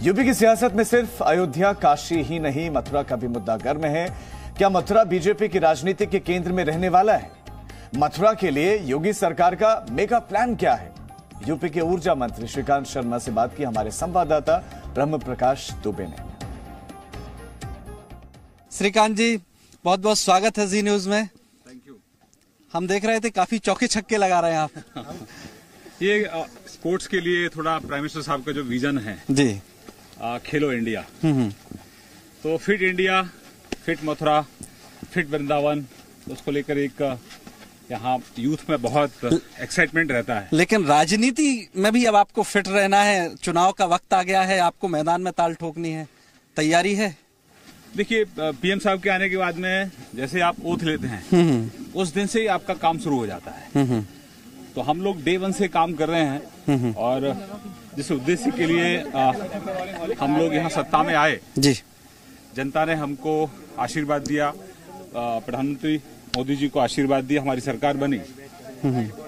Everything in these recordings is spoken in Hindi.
यूपी की सियासत में सिर्फ अयोध्या, काशी ही नहीं, मथुरा का भी मुद्दा गर्म है। क्या मथुरा बीजेपी की राजनीति के केंद्र में रहने वाला है? मथुरा के लिए योगी सरकार का मेगा प्लान क्या है? यूपी के ऊर्जा मंत्री श्रीकांत शर्मा से बात की हमारे संवाददाता ब्रह्म प्रकाश दुबे ने। श्रीकांत जी, बहुत बहुत स्वागत है जी न्यूज में। Thank you. हम देख रहे थे काफी चौके छक्के लगा रहे हैं आप। ये स्पोर्ट्स के लिए थोड़ा प्राइम मिनिस्टर साहब का जो विजन है जी, खेलो इंडिया, तो fit India, fit Mathura, fit Vrindavan, उसको लेकर एक यहाँ यूथ में बहुत एक्साइटमेंट रहता है। लेकिन राजनीति में भी अब आपको फिट रहना है, चुनाव का वक्त आ गया है, आपको मैदान में ताल ठोकनी है, तैयारी है? देखिए, पीएम साहब के आने के बाद में जैसे आप ओथ लेते हैं उस दिन से ही आपका काम शुरू हो जाता है। तो हम लोग डे 1 से काम कर रहे हैं और जिस उद्देश्य के लिए हम लोग यहाँ सत्ता में आए जी, जनता ने हमको आशीर्वाद दिया, प्रधानमंत्री मोदी जी को आशीर्वाद दिया, हमारी सरकार बनी।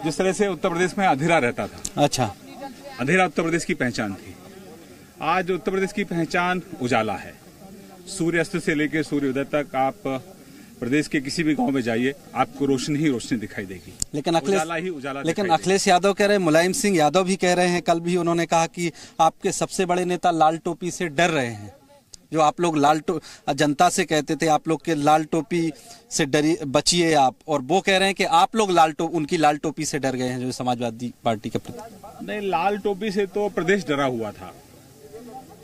जिस तरह से उत्तर प्रदेश में अंधेरा रहता था, अच्छा, अंधेरा उत्तर प्रदेश की पहचान थी, आज उत्तर प्रदेश की पहचान उजाला है। सूर्यास्त से लेकर सूर्योदय तक आप प्रदेश के किसी भी गांव में जाइए, आपको रोशनी ही रोशनी दिखाई देगी। लेकिन उजाला अखिलेश यादव कह रहे हैं, मुलायम सिंह यादव भी कह रहे हैं, कल भी उन्होंने कहा कि आपके सबसे बड़े नेता लाल टोपी से डर रहे हैं। जो आप लोग जनता से कहते थे आप लोग के लाल टोपी से बचिए आप, और वो कह रहे हैं कि आप लोग उनकी लाल टोपी से डर गए हैं, जो समाजवादी पार्टी के प्रति। नहीं, लाल टोपी से तो प्रदेश डरा हुआ था,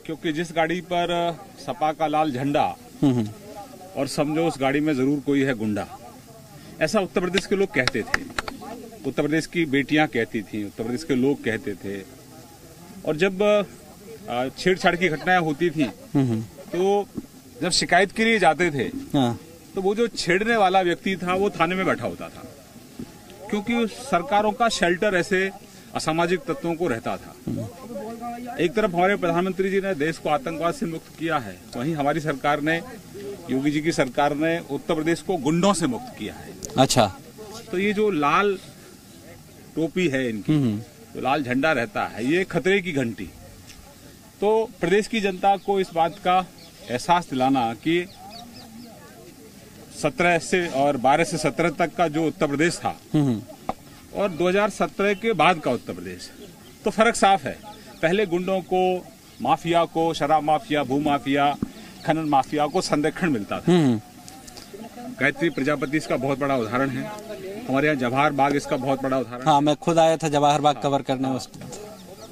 क्योंकि जिस गाड़ी पर सपा का लाल झंडा और समझो उस गाड़ी में जरूर कोई है गुंडा, ऐसा उत्तर प्रदेश के लोग कहते थे, उत्तर प्रदेश की बेटियां कहती थी, उत्तर प्रदेश के लोग कहते थे। और जब छेड़छाड़ की घटनाएं होती थी तो जब शिकायत के लिए जाते थे तो वो जो छेड़ने वाला व्यक्ति था वो थाने में बैठा होता था, क्योंकि सरकारों का शेल्टर ऐसे असामाजिक तत्वों को रहता था। एक तरफ हमारे प्रधानमंत्री जी ने देश को आतंकवाद से मुक्त किया है, वहीं हमारी सरकार ने, योगी जी की सरकार ने उत्तर प्रदेश को गुंडों से मुक्त किया है। अच्छा, तो ये जो लाल टोपी है इनकी, जो लाल झंडा रहता है, ये खतरे की घंटी। तो प्रदेश की जनता को इस बात का एहसास दिलाना कि 17 से और 12 से 17 तक का जो उत्तर प्रदेश था और 2017 के बाद का उत्तर प्रदेश, तो फर्क साफ है। पहले गुंडों को, माफिया को, शराब माफिया, भू माफिया, खनन माफिया को संरक्षण मिलता था। गायत्री प्रजापति इसका बहुत बड़ा उदाहरण है, हमारे यहाँ जवाहर बाग इसका बहुत बड़ा उदाहरण। हाँ, मैं खुद आया था जवाहर बाग कवर करने।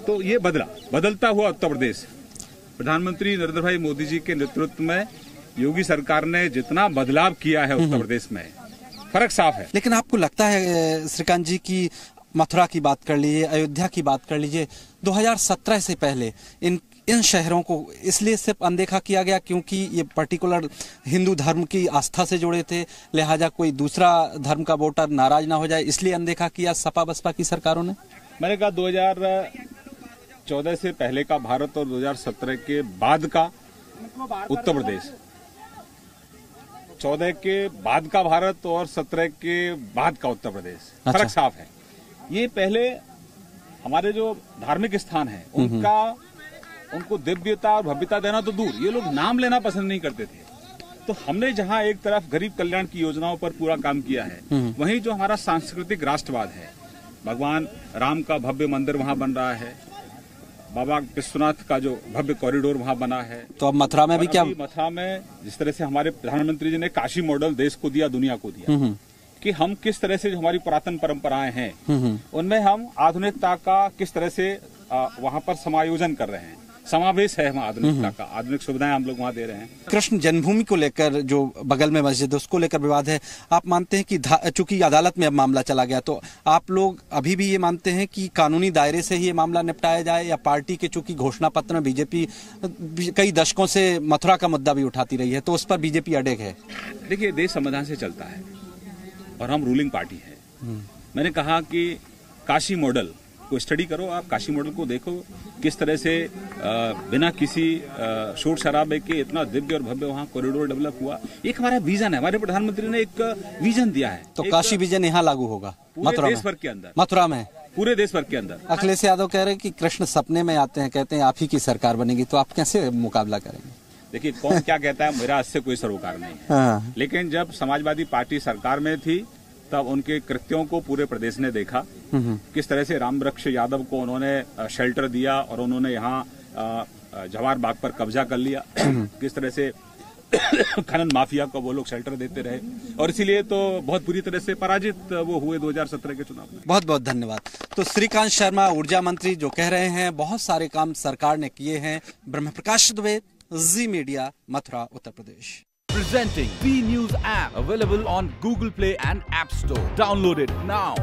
तो ये बदलता हुआ उत्तर प्रदेश, प्रधानमंत्री नरेंद्र भाई मोदी जी के नेतृत्व में योगी सरकार ने जितना बदलाव किया है उत्तर प्रदेश में, फर्क साफ है। लेकिन आपको लगता है श्रीकांत जी की मथुरा की बात कर लीजिए, अयोध्या की बात कर लीजिए, 2017 से पहले इन शहरों को इसलिए सिर्फ अनदेखा किया गया क्योंकि ये पर्टिकुलर हिंदू धर्म की आस्था से जुड़े थे, लिहाजा कोई दूसरा धर्म का वोटर नाराज ना हो जाए, इसलिए अनदेखा किया सपा बसपा की सरकारों ने? मैंने कहा 2014 से पहले का भारत और 2017 के बाद का उत्तर प्रदेश, 14 के बाद का भारत और 17 के बाद का उत्तर प्रदेश, फर्क साफ है। ये पहले हमारे जो धार्मिक स्थान है उनको दिव्यता और भव्यता देना तो दूर, ये लोग नाम लेना पसंद नहीं करते थे। तो हमने जहां एक तरफ गरीब कल्याण की योजनाओं पर पूरा काम किया है, वहीं जो हमारा सांस्कृतिक राष्ट्रवाद है, भगवान राम का भव्य मंदिर वहां बन रहा है, बाबा विश्वनाथ का जो भव्य कॉरिडोर वहां बना है। तो अब मथुरा में भी क्या? मथुरा में जिस तरह से हमारे प्रधानमंत्री जी ने काशी मॉडल देश को दिया, दुनिया को दिया, कि हम किस तरह से जो हमारी पुरातन परंपराएं हैं उनमें हम आधुनिकता का किस तरह से वहां पर समायोजन कर रहे हैं, समावेश है वहाँ आधुनिकता का, आधुनिक सुविधाएं हम लोग वहाँ दे रहे हैं। कृष्ण जन्मभूमि को लेकर जो बगल में मस्जिद है उसको लेकर विवाद है, आप मानते हैं कि चूंकि अदालत में अब मामला चला गया, तो आप लोग अभी भी ये मानते हैं कि कानूनी दायरे से ही ये मामला निपटाया जाए, या पार्टी के चूंकि घोषणा पत्र में बीजेपी कई दशकों से मथुरा का मुद्दा भी उठाती रही है, तो उस पर बीजेपी अड़ेग है? देखिए, देश संविधान से चलता है और हम रूलिंग पार्टी है। मैंने कहा कि काशी मॉडल को स्टडी करो, आप काशी मॉडल को देखो, किस तरह से बिना किसी शोर शराबे के इतना दिव्य और भव्य वहाँ कॉरिडोर डेवलप हुआ। एक हमारा विजन है, हमारे प्रधानमंत्री ने एक विजन दिया है। तो काशी विजन यहाँ लागू होगा मथुरा देश भर के अंदर? मथुरा में पूरे देश भर के अंदर। अखिलेश यादव कह रहे हैं कि कृष्ण सपने में आते हैं, कहते हैं आप ही की सरकार बनेगी, तो आप कैसे मुकाबला करेंगे? देखिए, कौन क्या कहता है, मेरा इससे कोई सरोकार नहीं है। हाँ। लेकिन जब समाजवादी पार्टी सरकार में थी तब उनके कृत्यों को पूरे प्रदेश ने देखा, किस तरह से रामवृक्ष यादव को उन्होंने शेल्टर दिया और उन्होंने यहाँ जवाहर बाग पर कब्जा कर लिया, किस तरह से खनन माफिया को वो लोग शेल्टर देते रहे, और इसीलिए तो बहुत बुरी तरह से पराजित वो हुए 2017 के चुनाव में। बहुत बहुत धन्यवाद। तो श्रीकांत शर्मा ऊर्जा मंत्री जो कह रहे हैं बहुत सारे काम सरकार ने किए हैं। ब्रह्म प्रकाश दुबे, जी media, Mathura, Uttar Pradesh. Presenting B News app, available on Google Play and App Store. Download it now.